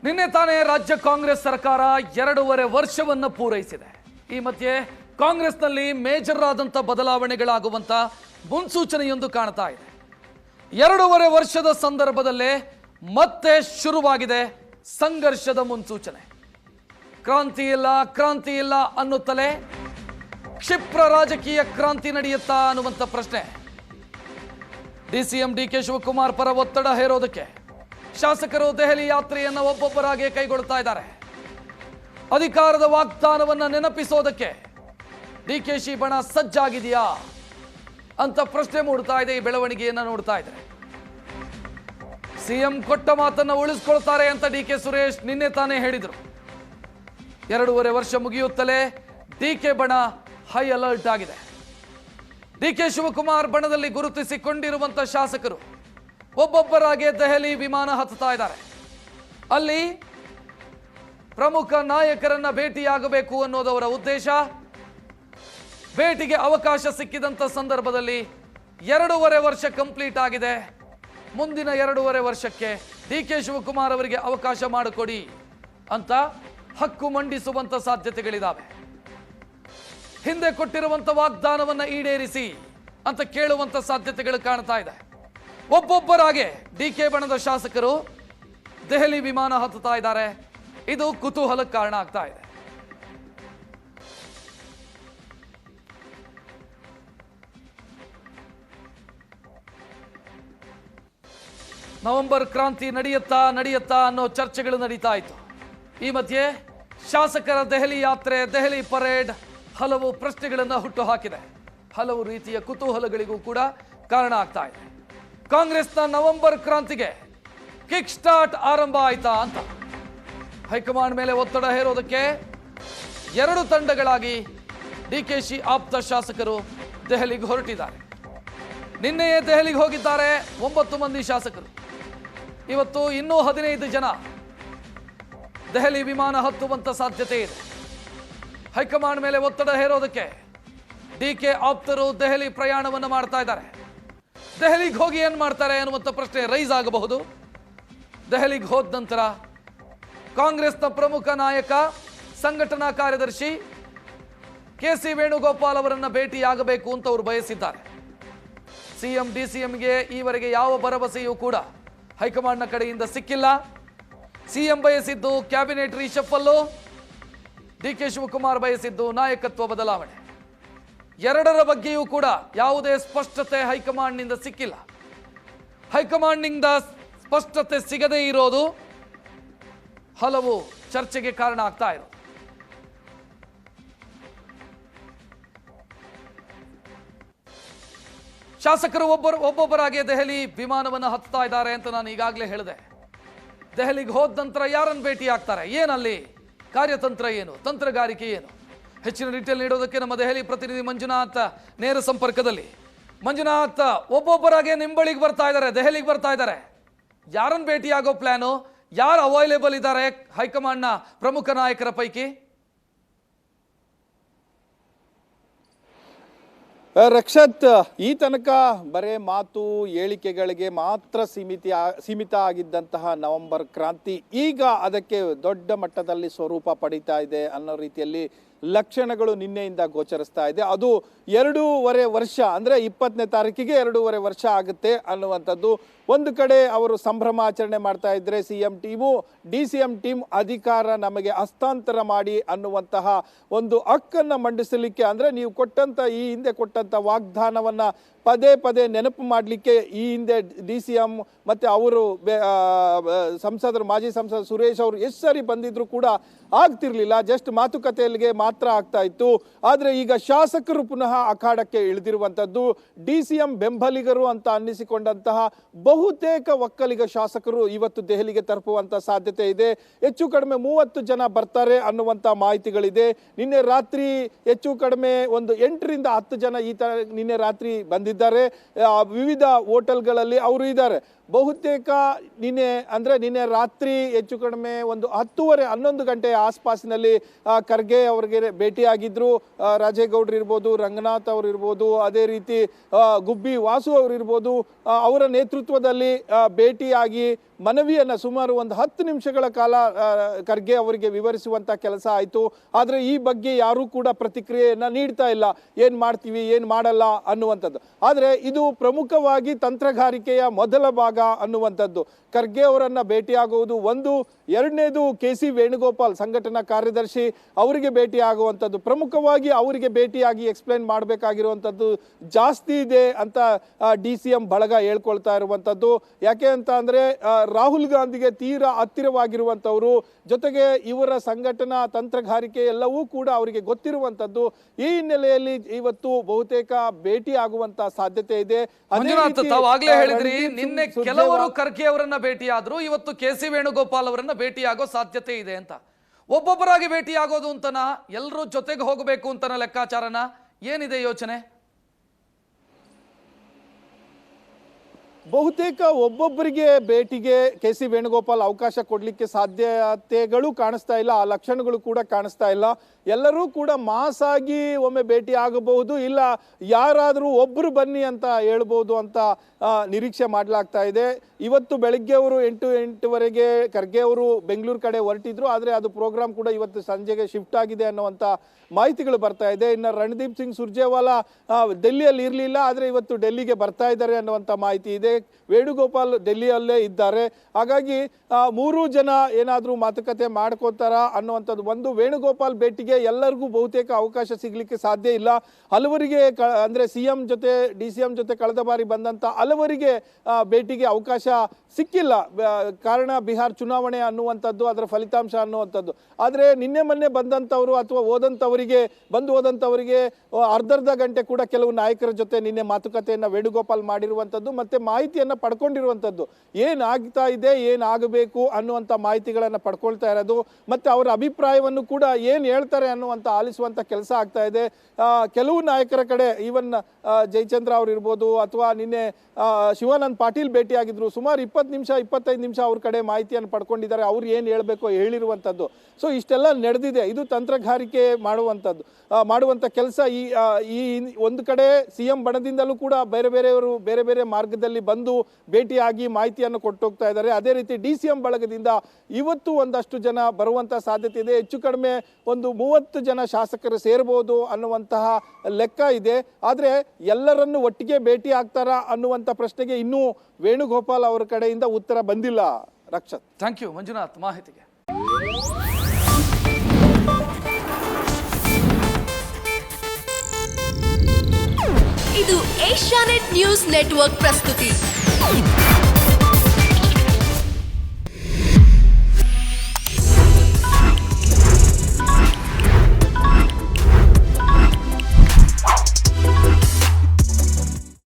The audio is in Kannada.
ನಿನ್ನೆ ತಾನೇ ರಾಜ್ಯ ಕಾಂಗ್ರೆಸ್ ಸರ್ಕಾರ 2.5 ವರ್ಷವನ್ನು ಪೂರೈಸಿದೆ. ಈ ಮಧ್ಯೆ ಕಾಂಗ್ರೆಸ್ನಲ್ಲಿ ಮೇಜರ್ ಆದಂಥ ಬದಲಾವಣೆಗಳಾಗುವಂಥ ಮುನ್ಸೂಚನೆಯೊಂದು ಕಾಣ್ತಾ ಇದೆ. 2.5 ವರ್ಷದ ಸಂದರ್ಭದಲ್ಲೇ ಮತ್ತೆ ಶುರುವಾಗಿದೆ ಸಂಘರ್ಷದ ಮುನ್ಸೂಚನೆ. ಕ್ರಾಂತಿ ಇಲ್ಲ ಅನ್ನುತ್ತಲೇ ಕ್ಷಿಪ್ರ ರಾಜಕೀಯ ಕ್ರಾಂತಿ ನಡೆಯುತ್ತಾ ಅನ್ನುವಂಥ ಪ್ರಶ್ನೆ. ಡಿಸಿಎಂ ಡಿಕೆ ಶಿವಕುಮಾರ್ ಪರ ಒತ್ತಡ ಹೇರೋದಕ್ಕೆ ಶಾಸಕರು ದೆಹಲಿ ಯಾತ್ರೆಯನ್ನು ಒಬ್ಬೊಬ್ಬರಾಗಿ ಕೈಗೊಳ್ತಾ ಇದ್ದಾರೆ. ಅಧಿಕಾರದ ವಾಗ್ದಾನವನ್ನು ನೆನಪಿಸೋದಕ್ಕೆ ಡಿಕೆಶಿ ಬಣ ಸಜ್ಜಾಗಿದೆಯಾ ಅಂತ ಪ್ರಶ್ನೆ ಮೂಡ್ತಾ ಇದೆ. ಈ ಬೆಳವಣಿಗೆಯನ್ನು ನೋಡ್ತಾ ಇದ್ದಾರೆ. ಸಿಎಂ ಕೊಟ್ಟ ಮಾತನ್ನು ಉಳಿಸ್ಕೊಳ್ತಾರೆ ಅಂತ ಡಿಕೆ ಸುರೇಶ್ ನಿನ್ನೆ ತಾನೇ ಹೇಳಿದರು. 2.5 ವರ್ಷ ಮುಗಿಯುತ್ತಲೇ ಡಿಕೆ ಬಣ ಹೈ ಅಲರ್ಟ್ ಆಗಿದೆ. ಡಿಕೆ ಶಿವಕುಮಾರ್ ಬಣದಲ್ಲಿ ಗುರುತಿಸಿಕೊಂಡಿರುವಂತ ಶಾಸಕರು ಒಬ್ಬೊಬ್ಬರಾಗಿ ದೆಹಲಿ ವಿಮಾನ ಹತ್ತುತ್ತಾ ಇದ್ದಾರೆ. ಅಲ್ಲಿ ಪ್ರಮುಖ ನಾಯಕರನ್ನ ಭೇಟಿಯಾಗಬೇಕು ಅನ್ನೋದವರ ಉದ್ದೇಶ. ಭೇಟಿಗೆ ಅವಕಾಶ ಸಿಕ್ಕಿದಂತ ಸಂದರ್ಭದಲ್ಲಿ 2.5 ವರ್ಷ ಕಂಪ್ಲೀಟ್ ಆಗಿದೆ. ಮುಂದಿನ 2.5 ವರ್ಷಕ್ಕೆ ಡಿಕೆ ಶಿವಕುಮಾರ್ ಅವರಿಗೆ ಅವಕಾಶ ಮಾಡಿಕೊಡಿ ಅಂತ ಹಕ್ಕು ಮಂಡಿಸುವಂತ ಸಾಧ್ಯತೆಗಳಿದ್ದಾವೆ. ಹಿಂದೆ ಕೊಟ್ಟಿರುವಂತ ವಾಗ್ದಾನವನ್ನ ಈಡೇರಿಸಿ ಅಂತ ಕೇಳುವಂತ ಸಾಧ್ಯತೆಗಳು ಕಾಣ್ತಾ ಇದೆ. ಒಬ್ಬೊಬ್ಬರಾಗೆ ಡಿಕೆ ಬಣದ ಶಾಸಕರು ದೆಹಲಿ ವಿಮಾನ ಹತ್ತುತ್ತಾ ಇದ್ದಾರೆ. ಇದು ಕುತೂಹಲಕ್ಕೆ ಕಾರಣ ಆಗ್ತಾ ಇದೆ. ನವೆಂಬರ್ ಕ್ರಾಂತಿ ನಡೆಯುತ್ತಾ ಅನ್ನೋ ಚರ್ಚೆಗಳು ನಡೀತಾ ಇತ್ತು. ಈ ಮಧ್ಯೆ ಶಾಸಕರ ದೆಹಲಿ ಯಾತ್ರೆ, ದೆಹಲಿ ಪರೇಡ್ ಹಲವು ಪ್ರಶ್ನೆಗಳನ್ನು ಹುಟ್ಟುಹಾಕಿದೆ. ಹಲವು ರೀತಿಯ ಕುತೂಹಲಗಳಿಗೂ ಕೂಡ ಕಾರಣ ಆಗ್ತಾ ಇದೆ. ಕಾಂಗ್ರೆಸ್ನ ನವೆಂಬರ್ ಕ್ರಾಂತಿಗೆ ಕಿಕ್ ಸ್ಟಾರ್ಟ್ ಆರಂಭ ಆಯ್ತಾ ಅಂತ ಹೈಕಮಾಂಡ್ ಮೇಲೆ ಒತ್ತಡ ಹೇರೋದಕ್ಕೆ 2 ತಂಡಗಳಾಗಿ ಡಿಕೆಶಿ ಆಪ್ತ ಶಾಸಕರು ದೆಹಲಿಗೆ ಹೊರಟಿದ್ದಾರೆ. ನಿನ್ನೆಯೇ ದೆಹಲಿಗೆ ಹೋಗಿದ್ದಾರೆ 9 ಮಂದಿ ಶಾಸಕರು. ಇವತ್ತು ಇನ್ನೂ 15 ಜನ ದೆಹಲಿ ವಿಮಾನ ಹತ್ತುವಂತ ಸಾಧ್ಯತೆ ಇದೆ. ಹೈಕಮಾಂಡ್ ಮೇಲೆ ಒತ್ತಡ ಹೇರೋದಕ್ಕೆ ಡಿಕೆ ಆಪ್ತರು ದೆಹಲಿ ಪ್ರಯಾಣವನ್ನು ಮಾಡ್ತಾ ಇದ್ದಾರೆ. ದೆಹಲಿಗೆ ಹೋಗಿ ಏನ್ ಮಾಡ್ತಾರೆ ಅನ್ನುವಂಥ ಪ್ರಶ್ನೆ ರೈಸ್ ಆಗಬಹುದು. ದೆಹಲಿಗೆ ಹೋದ ನಂತರ ಕಾಂಗ್ರೆಸ್ನ ಪ್ರಮುಖ ನಾಯಕ, ಸಂಘಟನಾ ಕಾರ್ಯದರ್ಶಿ ಕೆ.ಸಿ. ವೇಣುಗೋಪಾಲ್ ಅವರನ್ನ ಭೇಟಿಯಾಗಬೇಕು ಅಂತ ಅವರು ಬಯಸಿದ್ದಾರೆ. ಸಿಎಂ ಡಿಸಿಎಂಗೆ ಈವರೆಗೆ ಯಾವ ಭರವಸೆಯೂ ಕೂಡ ಹೈಕಮಾಂಡ್ನ ಕಡೆಯಿಂದ ಸಿಕ್ಕಿಲ್ಲ. ಸಿಎಂ ಬಯಸಿದ್ದು ಕ್ಯಾಬಿನೆಟ್ ರೀಶಫಲ್ಲು, ಡಿಕೆ ಶಿವಕುಮಾರ್ ಬಯಸಿದ್ದು ನಾಯಕತ್ವ ಬದಲಾವಣೆ. 2ರ ಬಗ್ಗೆಯೂ ಕೂಡ ಯಾವುದೇ ಸ್ಪಷ್ಟತೆ ಹೈಕಮಾಂಡ್ನಿಂದ ಸಿಕ್ಕಿಲ್ಲ. ಹೈಕಮಾಂಡ್ನಿಂದ ಸ್ಪಷ್ಟತೆ ಸಿಗದೇ ಇರೋದು ಹಲವು ಚರ್ಚೆಗೆ ಕಾರಣ ಆಗ್ತಾ ಇರೋದು. ಶಾಸಕರು ಒಬ್ಬೊಬ್ಬರಾಗಿ ದೆಹಲಿ ವಿಮಾನವನ್ನು ಹತ್ತಾ ಇದ್ದಾರೆ ಅಂತ ನಾನು ಈಗಾಗಲೇ ಹೇಳಿದೆ. ದೆಹಲಿಗೆ ಹೋದ ನಂತರ ಯಾರನ್ನು ಭೇಟಿ ಆಗ್ತಾರೆ, ಏನಲ್ಲಿ ಕಾರ್ಯತಂತ್ರ ಏನು, ತಂತ್ರಗಾರಿಕೆ ಏನು, ಹೆಚ್ಚಿನ ಡೀಟೇಲ್ ನೀಡೋದಕ್ಕೆ ನಮ್ಮ ದೆಹಲಿ ಪ್ರತಿನಿಧಿ ಮಂಜುನಾಥ್ ನೇರ ಸಂಪರ್ಕದಲ್ಲಿ. ಮಂಜುನಾಥ್, ಒಬ್ಬೊಬ್ಬರಾಗೆ ನಿಂಬಳಿಗೆ ಬರ್ತಾ ಇದ್ದಾರೆ, ದೆಹಲಿಗೆ ಬರ್ತಾ ಇದ್ದಾರೆ. ಯಾರನ್ನು ಭೇಟಿಯಾಗೋ ಪ್ಲಾನು, ಯಾರು ಅವೈಲೇಬಲ್ ಇದ್ದಾರೆ ಹೈಕಮಾಂಡ್ನ ಪ್ರಮುಖ ನಾಯಕರ ಪೈಕಿ? ರಕ್ಷತ್, ಈ ತನಕ ಬರೇ ಮಾತು ಹೇಳಿಕೆಗಳಿಗೆ ಮಾತ್ರ ಸೀಮಿತ ಆಗಿದ್ದಂತಹ ನವೆಂಬರ್ ಕ್ರಾಂತಿ ಈಗ ಅದಕ್ಕೆ ದೊಡ್ಡ ಮಟ್ಟದಲ್ಲಿ ಸ್ವರೂಪ ಪಡೀತಾ ಇದೆ ಅನ್ನೋ ರೀತಿಯಲ್ಲಿ ಲಕ್ಷಣಗಳು ನಿನ್ನೆಯಿಂದ ಗೋಚರಿಸ್ತಾ ಇದೆ. ಅದು 2.5 ವರ್ಷ ಅಂದರೆ 20ನೇ ತಾರೀಕಿಗೆ 2.5 ವರ್ಷ ಆಗುತ್ತೆ ಅನ್ನುವಂಥದ್ದು. ಒಂದು ಕಡೆ ಅವರು ಸಂಭ್ರಮಾಚರಣೆ ಮಾಡ್ತಾ ಇದ್ರೆ ಸಿಎಂ ಟೀಮು, ಡಿಸಿಎಂ ಟೀಮ್ ಅಧಿಕಾರ ನಮಗೆ ಹಸ್ತಾಂತರ ಮಾಡಿ ಅನ್ನುವಂತಹ ಒಂದು ಹಕ್ಕನ್ನು ಮಂಡಿಸಲಿಕ್ಕೆ, ಅಂದರೆ ನೀವು ಈ ಹಿಂದೆ ಕೊಟ್ಟಂಥ ವಾಗ್ದಾನವನ್ನು ಪದೇ ಪದೇ ನೆನಪು ಮಾಡಲಿಕ್ಕೆ ಈ ಹಿಂದೆ ಡಿಸಿಎಂ ಮತ್ತು ಅವರು ಮಾಜಿ ಸಂಸದ ಸುರೇಶ್ ಅವರು ಎಷ್ಟು ಸಾರಿ ಬಂದಿದ್ರು ಕೂಡ ಆಗ್ತಿರ್ಲಿಲ್ಲ. ಜಸ್ಟ್ ಮಾತುಕತೆಯಲ್ಲಿಗೆ ಮಾತ್ರ ಆಗ್ತಾ ಇತ್ತು. ಆದರೆ ಈಗ ಶಾಸಕರು ಪುನಃ ಅಖಾಡಕ್ಕೆ ಇಳಿದಿರುವಂಥದ್ದು. ಡಿಸಿಎಂ ಬೆಂಬಲಿಗರು ಅಂತ ಅನ್ನಿಸಿಕೊಂಡಂತಹ ಬಹುತೇಕ ಒಕ್ಕಲಿಗ ಶಾಸಕರು ಇವತ್ತು ದೆಹಲಿಗೆ ತಲುಪುವಂತ ಸಾಧ್ಯತೆ ಇದೆ. ಹೆಚ್ಚು ಕಡಿಮೆ 30 ಜನ ಬರ್ತಾರೆ ಅನ್ನುವಂಥ ಮಾಹಿತಿಗಳಿದೆ. ನಿನ್ನೆ ರಾತ್ರಿ ಹೆಚ್ಚು ಕಡಿಮೆ ಒಂದು 8 ರಿಂದ 10 ಜನ ಈ ತರ ನಿನ್ನೆ ರಾತ್ರಿ ಬಂದಿದ್ದಾರೆ. ವಿವಿಧ ಹೋಟೆಲ್ಗಳಲ್ಲಿ ಅವರು ಇದ್ದಾರೆ. ಬಹುತೇಕ ನಿನ್ನೆ ರಾತ್ರಿ ಹೆಚ್ಚು ಕಡಿಮೆ ಒಂದು 10:30-11 ಗಂಟೆಯ ಆಸ್ಪಾಸಿನಲ್ಲಿ ಖರ್ಗೆ ಅವರಿಗೆ ಭೇಟಿಯಾಗಿದ್ರು. ರಾಜೇಗೌಡರು ಇರ್ಬೋದು, ರಂಗನಾಥ್ ಅವರು ಇರ್ಬೋದು, ಅದೇ ರೀತಿ ಗುಬ್ಬಿ ವಾಸು ಅವರು ಇರ್ಬೋದು, ಅವರ ನೇತೃತ್ವದಲ್ಲಿ ಭೇಟಿಯಾಗಿ ಮನವಿಯನ್ನು ಸುಮಾರು ಒಂದು 10 ನಿಮಿಷಗಳ ಕಾಲ ಖರ್ಗೆ ಅವರಿಗೆ ವಿವರಿಸುವಂಥ ಕೆಲಸ ಆಯಿತು. ಆದರೆ ಈ ಬಗ್ಗೆ ಯಾರೂ ಕೂಡ ಪ್ರತಿಕ್ರಿಯೆಯನ್ನು ನೀಡ್ತಾ ಇಲ್ಲ, ಏನು ಮಾಡ್ತೀವಿ ಏನು ಮಾಡಲ್ಲ ಅನ್ನುವಂಥದ್ದು. ಆದರೆ ಇದು ಪ್ರಮುಖವಾಗಿ ತಂತ್ರಗಾರಿಕೆಯ ಮೊದಲ ಭಾಗ ಅನ್ನುವಂಥದ್ದು. ಖರ್ಗೆ ಅವರನ್ನು ಭೇಟಿಯಾಗುವುದು ಒಂದು, ಎರಡನೇದು KC ವೇಣುಗೋಪಾಲ್ ಸಂಘಟನಾ ಕಾರ್ಯದರ್ಶಿ ಅವರಿಗೆ ಭೇಟಿಯಾಗುವಂಥದ್ದು. ಪ್ರಮುಖವಾಗಿ ಅವರಿಗೆ ಭೇಟಿಯಾಗಿ ಎಕ್ಸ್ಪ್ಲೈನ್ ಮಾಡಬೇಕಾಗಿರುವಂಥದ್ದು ಜಾಸ್ತಿ ಇದೆ ಅಂತ DCM ಬಳಗ ಹೇಳ್ಕೊಳ್ತಾ ಇರುವಂಥದ್ದು. ಯಾಕೆ ಅಂತ ಅಂದರೆ ರಾಹುಲ್ ಗಾಂಧಿಗೆ ತೀರಾ ಹತ್ತಿರವಾಗಿರುವಂಥವರು, ಜೊತೆಗೆ ಇವರ ಸಂಘಟನಾ ತಂತ್ರಗಾರಿಕೆ ಎಲ್ಲವೂ ಕೂಡ ಅವರಿಗೆ ಗೊತ್ತಿರುವಂಥದ್ದು. ಈ ಹಿನ್ನೆಲೆಯಲ್ಲಿ ಇವತ್ತು ಬಹುತೇಕ ಭೇಟಿ ಆಗುವಂತ ಸಾಧ್ಯತೆ ಇದೆ. ಮಂಜುನಾಥ್, ತಾವಾಗ್ಲೇ ಹೇಳಿದ್ರಿ ನಿನ್ನೆ ಕೆಲವರು ಖರ್ಗೆ ಅವರನ್ನ ಭೇಟಿಯಾದ್ರು, ಇವತ್ತು KC ವೇಣುಗೋಪಾಲ್ ಅವರನ್ನ ಭೇಟಿಯಾಗೋ ಸಾಧ್ಯತೆ ಇದೆ ಅಂತ. ಒಬ್ಬೊಬ್ಬರಾಗಿ ಭೇಟಿಯಾಗೋದು ಅಂತನ, ಎಲ್ಲರೂ ಜೊತೆಗೆ ಹೋಗಬೇಕು ಅಂತನ ಲೆಕ್ಕಾಚಾರನ, ಏನಿದೆ ಯೋಚನೆ? ಬಹುತೇಕ ಒಬ್ಬೊಬ್ಬರಿಗೆ ಭೇಟಿಗೆ KC ವೇಣುಗೋಪಾಲ್ ಅವಕಾಶ ಕೊಡಲಿಕ್ಕೆ ಸಾಧ್ಯತೆಗಳು ಕಾಣಿಸ್ತಾ ಇಲ್ಲ, ಆ ಲಕ್ಷಣಗಳು ಕೂಡ ಕಾಣಿಸ್ತಾ ಇಲ್ಲ. ಎಲ್ಲರೂ ಕೂಡ ಮಾಸ್ ಆಗಿ ಒಮ್ಮೆ ಭೇಟಿ ಆಗಬಹುದು, ಇಲ್ಲ ಯಾರಾದರೂ ಒಬ್ಬರು ಬನ್ನಿ ಅಂತ ಹೇಳ್ಬೋದು ಅಂತ ನಿರೀಕ್ಷೆ ಮಾಡಲಾಗ್ತಾ ಇದೆ. ಇವತ್ತು ಬೆಳಗ್ಗೆ ಅವರು 8-8:30 ಖರ್ಗೆ ಅವರು ಬೆಂಗಳೂರು ಕಡೆ ಹೊರಟಿದ್ರು, ಆದರೆ ಅದು ಪ್ರೋಗ್ರಾಮ್ ಕೂಡ ಇವತ್ತು ಸಂಜೆಗೆ ಶಿಫ್ಟ್ ಆಗಿದೆ ಅನ್ನುವಂಥ ಮಾಹಿತಿಗಳು ಬರ್ತಾ ಇದೆ. ಇನ್ನು ರಣದೀಪ್ ಸಿಂಗ್ ಸುರ್ಜೇವಾಲಾ ಡೆಲ್ಲಿಯಲ್ಲಿ ಇರಲಿಲ್ಲ, ಆದರೆ ಇವತ್ತು ಡೆಲ್ಲಿಗೆ ಬರ್ತಾ ಇದ್ದಾರೆ ಅನ್ನುವಂಥ ಮಾಹಿತಿ ಇದೆ. ವೇಣುಗೋಪಾಲ್ ಡೆಲ್ಲಿಯಲ್ಲೇ ಇದ್ದಾರೆ. ಹಾಗಾಗಿ 3 ಜನ ಏನಾದರೂ ಮಾತುಕತೆ ಮಾಡ್ಕೋತಾರ ಅನ್ನುವಂಥದ್ದು ಒಂದು. ವೇಣುಗೋಪಾಲ್ ಭೇಟಿಗೆ ಎಲ್ಲರಿಗೂ ಬಹುತೇಕ ಅವಕಾಶ ಸಿಗಲಿಕ್ಕೆ ಸಾಧ್ಯ ಇಲ್ಲ. ಹಲವರಿಗೆ ಅಂದರೆ CM ಜೊತೆ DCM ಜೊತೆ ಕಳೆದ ಬಾರಿ ಬಂದಂಥ ಹಲವರಿಗೆ ಭೇಟಿಗೆ ಅವಕಾಶ ಸಿಕ್ಕಿಲ್ಲ. ಕಾರಣ ಬಿಹಾರ್ ಚುನಾವಣೆ ಅನ್ನುವಂಥದ್ದು, ಅದರ ಫಲಿತಾಂಶ ಅನ್ನುವಂಥದ್ದು. ಆದರೆ ನಿನ್ನೆ ಮೊನ್ನೆ ಬಂದಂಥವರು ಅಥವಾ ಹೋದಂಥವರಿಗೆ ಅರ್ಧ ಗಂಟೆ ಕೂಡ ಕೆಲವು ನಾಯಕರ ಜೊತೆ ನಿನ್ನೆ ಮಾತುಕತೆಯನ್ನು ವೇಣುಗೋಪಾಲ್ ಮಾಡಿರುವಂಥದ್ದು, ಮತ್ತು ಮಾಹಿತಿಯನ್ನು ಪಡ್ಕೊಂಡಿರುವಂಥದ್ದು. ಏನಾಗ್ತಾ ಇದೆ, ಏನಾಗಬೇಕು ಅನ್ನುವಂಥ ಮಾಹಿತಿಗಳನ್ನು ಪಡ್ಕೊಳ್ತಾ ಇರೋದು, ಮತ್ತು ಅವರ ಅಭಿಪ್ರಾಯವನ್ನು ಕೂಡ ಏನು ಹೇಳ್ತಾರೆ ಅನ್ನುವಂಥ ಆಲಿಸುವಂಥ ಕೆಲಸ ಆಗ್ತಾ ಇದೆ. ಕೆಲವು ನಾಯಕರ ಕಡೆ ಈವನ್ ಜಯಚಂದ್ರ ಅವರು ಇರ್ಬೋದು, ಅಥವಾ ನಿನ್ನೆ ಶಿವಾನಂದ್ ಪಾಟೀಲ್ ಭೇಟಿಯಾಗಿದ್ರು. ಸುಮಾರು 20-25 ನಿಮಿಷ ಅವ್ರ ಕಡೆ ಮಾಹಿತಿಯನ್ನು ಪಡ್ಕೊಂಡಿದ್ದಾರೆ, ಅವ್ರು ಏನು ಹೇಳಬೇಕು ಹೇಳಿರುವಂಥದ್ದು. ಸೊ ಇಷ್ಟೆಲ್ಲ ನಡೆದಿದೆ. ಇದು ತಂತ್ರಗಾರಿಕೆ ಮಾಡುವಂಥ ಕೆಲಸ. ಈ ಒಂದು ಕಡೆ CM ಬಣದಿಂದಲೂ ಕೂಡ ಬೇರೆ ಬೇರೆ ಮಾರ್ಗದಲ್ಲಿ ಬಂದು ಭೇಟಿಯಾಗಿ ಮಾಹಿತಿಯನ್ನು ಕೊಟ್ಟೋಗ್ತಾ ಇದ್ದಾರೆ. ಅದೇ ರೀತಿ DCM ಬಳಗದಿಂದ ಇವತ್ತು ಒಂದಷ್ಟು ಜನ ಬರುವಂಥ ಸಾಧ್ಯತೆ ಇದೆ. ಹೆಚ್ಚು ಕಡಿಮೆ ಒಂದು 30 ಜನ ಶಾಸಕರು ಸೇರ್ಬೋದು ಅನ್ನುವಂತಹ ಲೆಕ್ಕ ಇದೆ. ಆದರೆ ಎಲ್ಲರನ್ನು ಒಟ್ಟಿಗೆ ಭೇಟಿ ಆಗ್ತಾರಾ ಅನ್ನುವಂಥ ಪ್ರಶ್ನೆಗೆ ಇನ್ನೂ ವೇಣುಗೋಪಾಲ್ ಅವರ ಕಡೆಯಿಂದ ಉತ್ತರ ಬಂದಿಲ್ಲ. ರಕ್ಷತ್, ಥ್ಯಾಂಕ್ ಯು ಮಂಜುನಾಥ್ ಮಾಹಿತಿಗೆ. ಇದು ಏಷ್ಯಾನೆಟ್ ನ್ಯೂಸ್ ನೆಟ್ವರ್ಕ್ ಪ್ರಸ್ತುತಿ.